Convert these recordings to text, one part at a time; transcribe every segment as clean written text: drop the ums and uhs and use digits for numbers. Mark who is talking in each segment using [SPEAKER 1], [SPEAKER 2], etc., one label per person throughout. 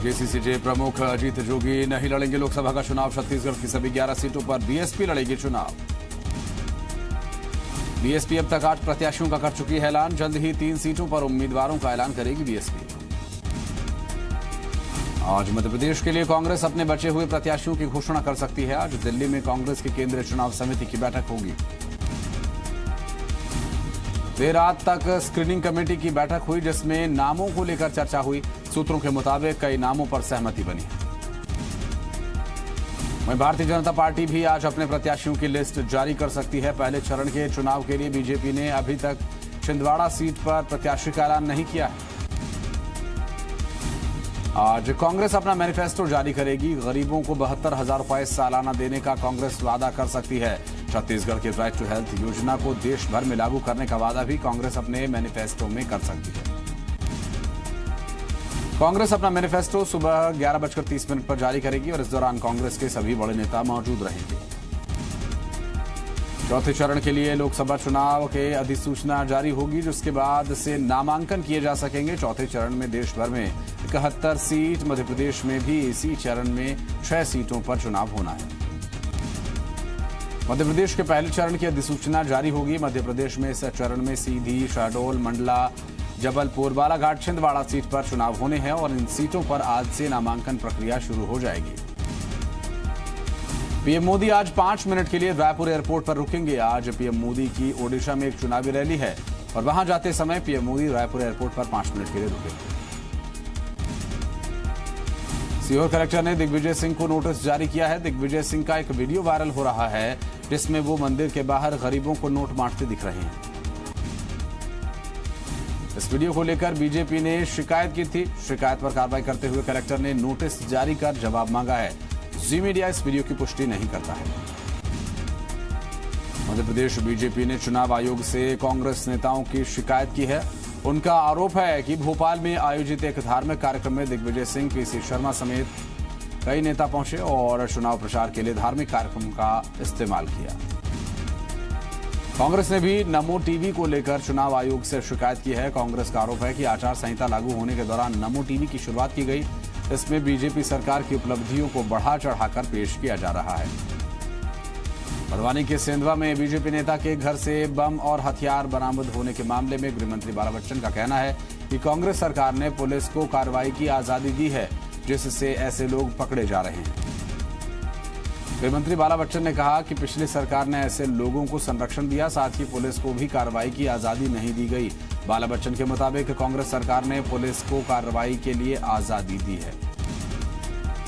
[SPEAKER 1] JCCJ प्रमुख अजीत जोगी नहीं लड़ेंगे लोकसभा का चुनाव। छत्तीसगढ़ की सभी 11 सीटों पर बीएसपी लड़ेगी चुनाव। बीएसपी अब तक 8 प्रत्याशियों का कर चुकी है ऐलान। जल्द ही 3 सीटों पर उम्मीदवारों का ऐलान करेगी बीएसपी। आज मध्य प्रदेश के लिए कांग्रेस अपने बचे हुए प्रत्याशियों की घोषणा कर सकती है। आज दिल्ली में कांग्रेस की केंद्रीय चुनाव समिति की बैठक होगी। देर रात तक स्क्रीनिंग कमेटी की बैठक हुई, जिसमें नामों को लेकर चर्चा हुई। सूत्रों के मुताबिक कई नामों पर सहमति बनी है। वहीं भारतीय जनता पार्टी भी आज अपने प्रत्याशियों की लिस्ट जारी कर सकती है। पहले चरण के चुनाव के लिए बीजेपी ने अभी तक छिंदवाड़ा सीट पर प्रत्याशी का ऐलान नहीं किया है। आज कांग्रेस अपना मैनिफेस्टो जारी करेगी। गरीबों को 72,000 रुपए सालाना देने का कांग्रेस वादा कर सकती है। छत्तीसगढ़ के राइट टू हेल्थ योजना को देश भर में लागू करने का वादा भी कांग्रेस अपने मैनिफेस्टो में कर सकती है। कांग्रेस अपना मैनिफेस्टो सुबह 11:30 पर जारी करेगी और इस दौरान कांग्रेस के सभी बड़े नेता मौजूद रहेंगे। चौथे चरण के लिए लोकसभा चुनाव के अधिसूचना जारी होगी, जिसके बाद से नामांकन किए जा सकेंगे। चौथे चरण में देश भर में 71 सीट, मध्य प्रदेश में भी इसी चरण में 6 सीटों पर चुनाव होना है। मध्य प्रदेश के पहले चरण की अधिसूचना जारी होगी। मध्य प्रदेश में इस चरण में सीधी, शहडोल, मंडला, जबलपुर, बालाघाट, छिंदवाड़ा सीट पर चुनाव होने हैं और इन सीटों पर आज से नामांकन प्रक्रिया शुरू हो जाएगी। पीएम मोदी आज 5 मिनट के लिए रायपुर एयरपोर्ट पर रुकेंगे। आज पीएम मोदी की ओडिशा में एक चुनावी रैली है और वहां जाते समय पीएम मोदी रायपुर एयरपोर्ट पर 5 मिनट के लिए रुकेंगे। सीहोर कलेक्टर ने दिग्विजय सिंह को नोटिस जारी किया है। दिग्विजय सिंह का एक वीडियो वायरल हो रहा है, जिसमें वो मंदिर के बाहर गरीबों को नोट बांटते दिख रहे हैं। इस वीडियो को लेकर बीजेपी ने शिकायत की थी। शिकायत पर कार्रवाई करते हुए कलेक्टर ने नोटिस जारी कर जवाब मांगा है। जी मीडिया इस वीडियो की पुष्टि नहीं करता है। मध्य प्रदेश बीजेपी ने चुनाव आयोग से कांग्रेस नेताओं की शिकायत की है। उनका आरोप है कि भोपाल में आयोजित एक धार्मिक कार्यक्रम में दिग्विजय सिंह, पीसी शर्मा समेत कई नेता पहुंचे और चुनाव प्रचार के लिए धार्मिक कार्यक्रम का इस्तेमाल किया। कांग्रेस ने भी नमो टीवी को लेकर चुनाव आयोग से शिकायत की है। कांग्रेस का आरोप है कि आचार संहिता लागू होने के दौरान नमो टीवी की शुरुआत की गई। इसमें बीजेपी सरकार की उपलब्धियों को बढ़ा चढ़ाकर पेश किया जा रहा है। बड़वानी के सेंधवा में बीजेपी नेता के घर से बम और हथियार बरामद होने के मामले में गृहमंत्री बाला बच्चन का कहना है कि कांग्रेस सरकार ने पुलिस को कार्रवाई की आजादी दी है, जिससे ऐसे लोग पकड़े जा रहे हैं। गृहमंत्री बाला बच्चन ने कहा कि पिछली सरकार ने ऐसे लोगों को संरक्षण दिया, साथ ही पुलिस को भी कार्रवाई की आजादी नहीं दी गई। बाला बच्चन के मुताबिक कांग्रेस सरकार ने पुलिस को कार्रवाई के लिए आजादी दी है।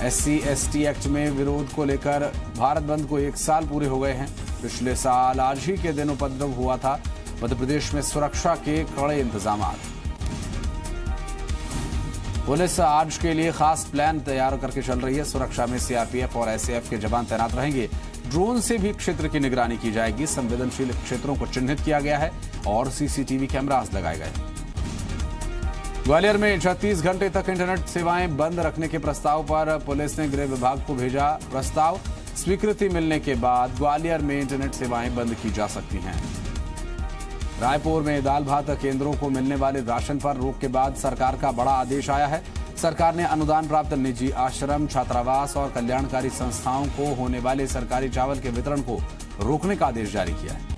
[SPEAKER 1] SC/ST एक्ट में विरोध को लेकर भारत बंद को 1 साल पूरे हो गए हैं। पिछले साल आज ही के दिन उपद्रव हुआ था। मध्य प्रदेश में सुरक्षा के कड़े इंतजाम। पुलिस आज के लिए खास प्लान तैयार करके चल रही है। सुरक्षा में CRPF और SAF के जवान तैनात रहेंगे। ड्रोन से भी क्षेत्र की निगरानी की जाएगी। संवेदनशील क्षेत्रों को चिन्हित किया गया है और CCTV कैमरास लगाए गए। ग्वालियर में 36 घंटे तक इंटरनेट सेवाएं बंद रखने के प्रस्ताव पर पुलिस ने गृह विभाग को भेजा प्रस्ताव। स्वीकृति मिलने के बाद ग्वालियर में इंटरनेट सेवाएं बंद की जा सकती हैं। रायपुर में दाल भात केंद्रों को मिलने वाले राशन पर रोक के बाद सरकार का बड़ा आदेश आया है। सरकार ने अनुदान प्राप्त निजी आश्रम, छात्रावास और कल्याणकारी संस्थाओं को होने वाले सरकारी चावल के वितरण को रोकने का आदेश जारी किया है।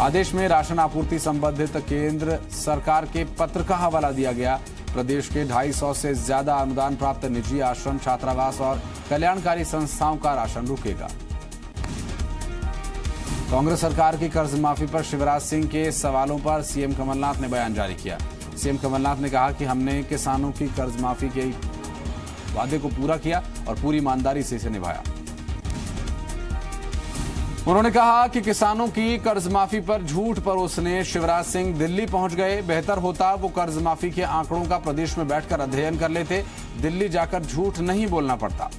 [SPEAKER 1] आदेश में राशन आपूर्ति संबंधित केंद्र सरकार के पत्र का हवाला दिया गया। प्रदेश के 250 से ज्यादा अनुदान प्राप्त निजी आश्रम, छात्रावास और कल्याणकारी संस्थाओं का राशन रुकेगा। कांग्रेस सरकार की कर्ज माफी पर शिवराज सिंह के सवालों पर सीएम कमलनाथ ने बयान जारी किया। सीएम कमलनाथ ने कहा कि हमने किसानों की कर्ज माफी के वादे को पूरा किया और पूरी ईमानदारी से इसे निभाया। उन्होंने कहा कि किसानों की कर्ज माफी पर झूठ परोसने शिवराज सिंह दिल्ली पहुंच गए। बेहतर होता वो कर्ज माफी के आंकड़ों का प्रदेश में बैठकर अध्ययन कर लेते। दिल्ली जाकर झूठ नहीं बोलना पड़ता।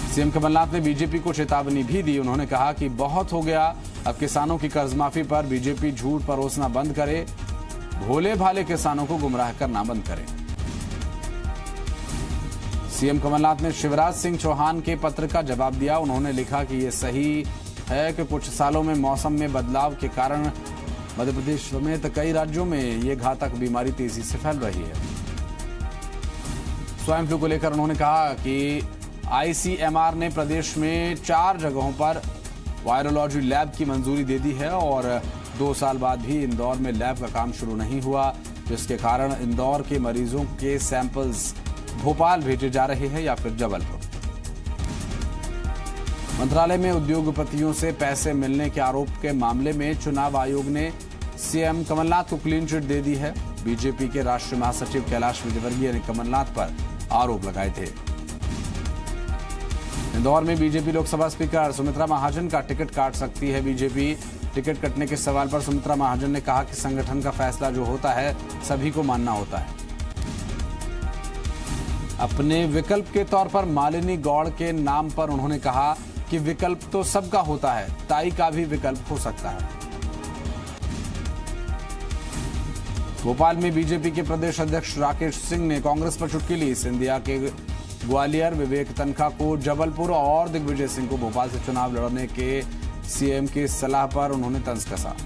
[SPEAKER 1] सीएम कमलनाथ ने बीजेपी को चेतावनी भी दी। उन्होंने कहा कि बहुत हो गया, अब किसानों की कर्ज माफी पर बीजेपी झूठ परोसना बंद करे, भोले भाले किसानों को गुमराह करना बंद करे। सीएम कमलनाथ ने शिवराज सिंह चौहान के पत्र का जवाब दिया। उन्होंने लिखा कि यह सही है कि कुछ सालों में मौसम में बदलाव के कारण मध्य प्रदेश समेत कई राज्यों में ये घातक बीमारी तेजी से फैल रही है। स्वाइन फ्लू को लेकर उन्होंने कहा कि आईसीएमआर ने प्रदेश में 4 जगहों पर वायरोलॉजी लैब की मंजूरी दे दी है और 2 साल बाद भी इंदौर में लैब का काम शुरू नहीं हुआ, जिसके कारण इंदौर के मरीजों के सैंपल्स भोपाल भेजे जा रहे हैं या फिर जबलपुर। मंत्रालय में उद्योगपतियों से पैसे मिलने के आरोप के मामले में चुनाव आयोग ने सीएम कमलनाथ को क्लीन चिट दे दी है। बीजेपी के राष्ट्रीय महासचिव कैलाश विजयवर्गीय ने कमलनाथ पर आरोप लगाए थे। इंदौर में बीजेपी लोकसभा स्पीकर सुमित्रा महाजन का टिकट काट सकती है बीजेपी। टिकट कटने के सवाल पर सुमित्रा महाजन ने कहा कि संगठन का फैसला जो होता है सभी को मानना होता है। अपने विकल्प के तौर पर मालिनी गौड़ के नाम पर उन्होंने कहा कि विकल्प तो सबका होता है, ताई का भी विकल्प हो सकता है। भोपाल में बीजेपी के प्रदेश अध्यक्ष राकेश सिंह ने कांग्रेस पर चुटकी ली। सिंधिया के ग्वालियर, विवेक तनखा को जबलपुर और दिग्विजय सिंह को भोपाल से चुनाव लड़ने के सीएम की सलाह पर उन्होंने तंज कसा।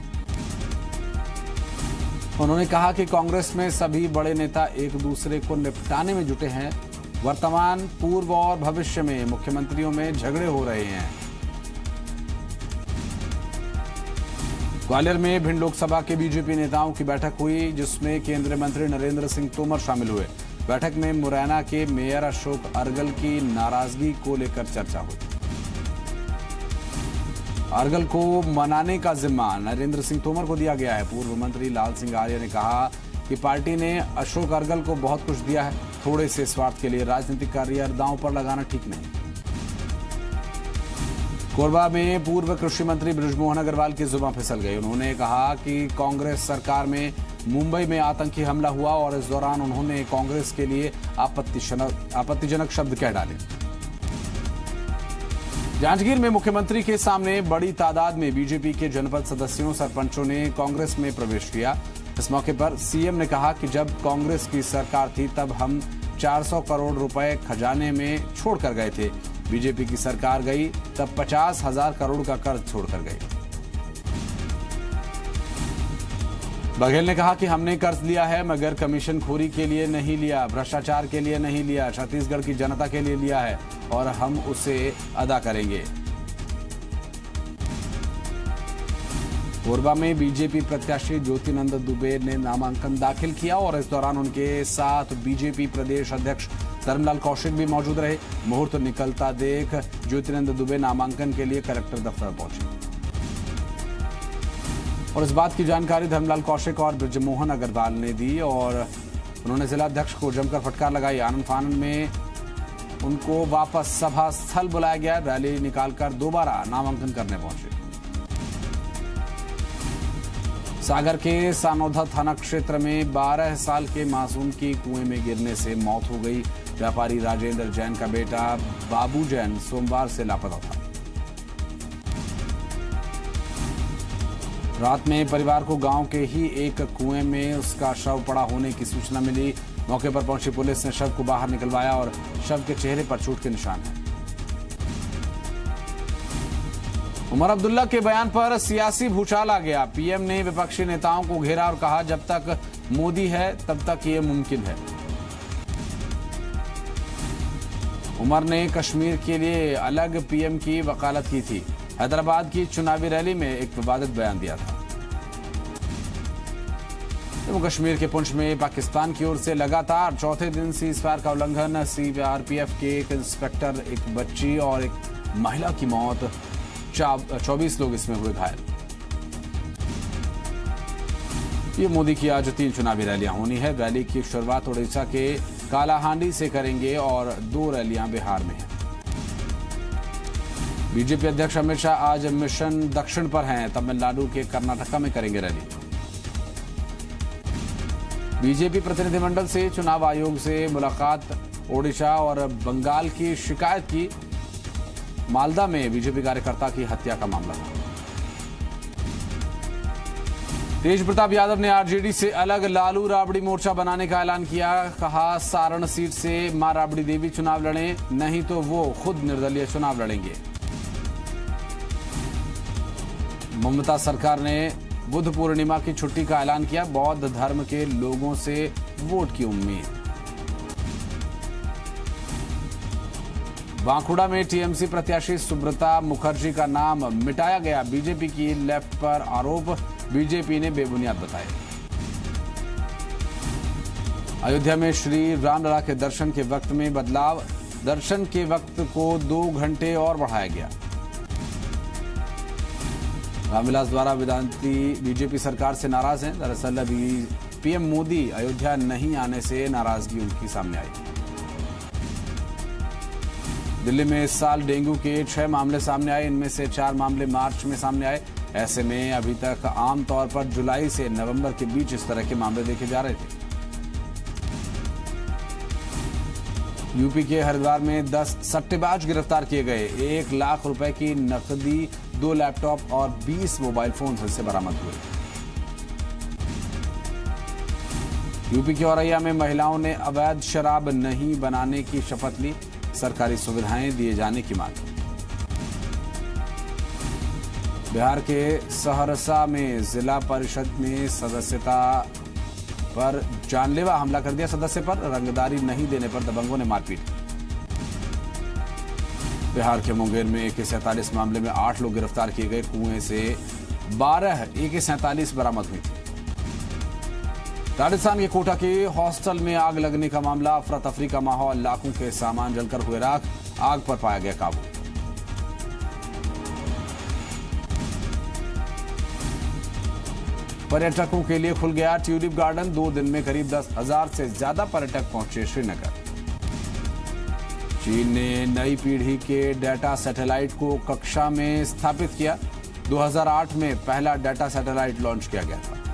[SPEAKER 1] उन्होंने कहा कि कांग्रेस में सभी बड़े नेता एक दूसरे को निपटाने में जुटे हैं। वर्तमान, पूर्व और भविष्य में मुख्यमंत्रियों में झगड़े हो रहे हैं। ग्वालियर में भिंड लोकसभा के बीजेपी नेताओं की बैठक हुई, जिसमें केंद्रीय मंत्री नरेंद्र सिंह तोमर शामिल हुए। बैठक में मुरैना के मेयर अशोक अर्गल की नाराजगी को लेकर चर्चा हुई। अर्गल को मनाने का जिम्मा नरेंद्र सिंह तोमर को दिया गया है। पूर्व मंत्री लाल सिंह आर्य ने कहा कि पार्टी ने अशोक अर्गल को बहुत कुछ दिया है, थोड़े से स्वार्थ के लिए राजनीतिक करियर दांव पर लगाना ठीक नहीं। कोरबा में पूर्व कृषि मंत्री बृजमोहन अग्रवाल की जुबान फिसल गई। उन्होंने कहा कि कांग्रेस सरकार में मुंबई में आतंकी हमला हुआ और इस दौरान उन्होंने कांग्रेस के लिए आपत्तिजनक शब्द कह डाले। जांजगीर में मुख्यमंत्री के सामने बड़ी तादाद में बीजेपी के जनपद सदस्यों, सरपंचों ने कांग्रेस में प्रवेश किया। इस मौके पर सीएम ने कहा कि जब कांग्रेस की सरकार थी तब हम 400 करोड़ रुपए खजाने में छोड़कर गए थे। बीजेपी की सरकार गई तब 50,000 करोड़ का कर्ज छोड़कर गई। बघेल ने कहा कि हमने कर्ज लिया है मगर कमीशनखोरी के लिए नहीं लिया, भ्रष्टाचार के लिए नहीं लिया, छत्तीसगढ़ की जनता के लिए लिया है और हम उसे अदा करेंगे। कोरबा में बीजेपी प्रत्याशी ज्योतिनंद दुबे ने नामांकन दाखिल किया और इस दौरान उनके साथ बीजेपी प्रदेश अध्यक्ष धर्मलाल कौशिक भी मौजूद रहे। मुहूर्त निकलता देख ज्योतिनंद दुबे नामांकन के लिए कलेक्टर दफ्तर पहुंचे और इस बात की जानकारी धर्मलाल कौशिक और बृजमोहन अग्रवाल ने दी और उन्होंने जिलाध्यक्ष को जमकर फटकार लगाई। आनंद फानन में उनको वापस सभा स्थल बुलाया गया। रैली निकालकर दोबारा नामांकन करने पहुंचे। सागर के सानोधा थाना क्षेत्र में 12 साल के मासूम की कुएं में गिरने से मौत हो गई। व्यापारी राजेंद्र जैन का बेटा बाबू जैन सोमवार से लापता था। रात में परिवार को गांव के ही एक कुएं में उसका शव पड़ा होने की सूचना मिली। मौके पर पहुंची पुलिस ने शव को बाहर निकलवाया और शव के चेहरे पर चोट के निशान हैं। उमर अब्दुल्ला के बयान पर सियासी भूचाल आ गया। पीएम ने विपक्षी नेताओं को घेरा और कहा जब तक मोदी है तब तक ये मुमकिन है। उमर ने कश्मीर के लिए अलग पीएम की वकालत की थी। हैदराबाद की चुनावी रैली में एक विवादित बयान दिया था। जम्मू कश्मीर के पुंछ में पाकिस्तान की ओर से लगातार चौथे दिन सीजफायर का उल्लंघन। सीआरपीएफ के एक इंस्पेक्टर, एक बच्ची और एक महिला की मौत, 24 लोग इसमें हुए घायल। ये मोदी की आज 3 चुनावी रैलियां होनी है। रैली की शुरुआत ओडिशा के कालाहांडी से करेंगे और 2 रैलियां बिहार में हैं। बीजेपी अध्यक्ष अमित शाह आज मिशन दक्षिण पर हैं। तमिलनाडु के कर्नाटका में करेंगे रैली। बीजेपी प्रतिनिधिमंडल से चुनाव आयोग से मुलाकात। ओडिशा और बंगाल की शिकायत की। मालदा में बीजेपी कार्यकर्ता की हत्या का मामला था। तेज प्रताप यादव ने आरजेडी से अलग लालू राबड़ी मोर्चा बनाने का ऐलान किया। कहा सारण सीट से मां राबड़ी देवी चुनाव लड़ें, नहीं तो वो खुद निर्दलीय चुनाव लड़ेंगे। ममता सरकार ने बुद्ध पूर्णिमा की छुट्टी का ऐलान किया। बौद्ध धर्म के लोगों से वोट की उम्मीद। बांकुड़ा में टीएमसी प्रत्याशी सुब्रता मुखर्जी का नाम मिटाया गया। बीजेपी की लेफ्ट पर आरोप बीजेपी ने बेबुनियाद बताए। अयोध्या में श्री रामलला के दर्शन के वक्त में बदलाव। दर्शन के वक्त को 2 घंटे और बढ़ाया गया। रामविलास द्वारा वेदांती बीजेपी सरकार से नाराज हैं। दरअसल अभी पीएम मोदी अयोध्या नहीं आने से नाराजगी उनकी सामने आई। दिल्ली में इस साल डेंगू के 6 मामले सामने आए। इनमें से 4 मामले मार्च में सामने आए। ऐसे में अभी तक आमतौर पर जुलाई से नवंबर के बीच इस तरह के मामले देखे जा रहे थे। यूपी के हरिद्वार में 10 सट्टेबाज गिरफ्तार किए गए। 1 लाख रुपए की नकदी, 2 लैपटॉप और 20 मोबाइल फोन से बरामद हुए। यूपी के औरैया में महिलाओं ने अवैध शराब नहीं बनाने की शपथ ली। सरकारी सुविधाएं दिए जाने की मांग। बिहार के सहरसा में जिला परिषद में सदस्यता पर जानलेवा हमला कर दिया। सदस्य पर रंगदारी नहीं देने पर दबंगों ने मारपीट। बिहार के मुंगेर में AK-47 मामले में 8 लोग गिरफ्तार किए गए। कुएं से 12 AK-47 बरामद हुई थी। राजस्थान के कोटा के हॉस्टल में आग लगने का मामला। अफरा तफरी का माहौल। लाखों के सामान जलकर हुए राख। आग पर पाया गया काबू। पर्यटकों के लिए खुल गया ट्यूलिप गार्डन। 2 दिन में करीब 10,000 से ज्यादा पर्यटक पहुंचे श्रीनगर। चीन ने नई पीढ़ी के डेटा सैटेलाइट को कक्षा में स्थापित किया। 2008 में पहला डेटा सैटेलाइट लॉन्च किया गया था।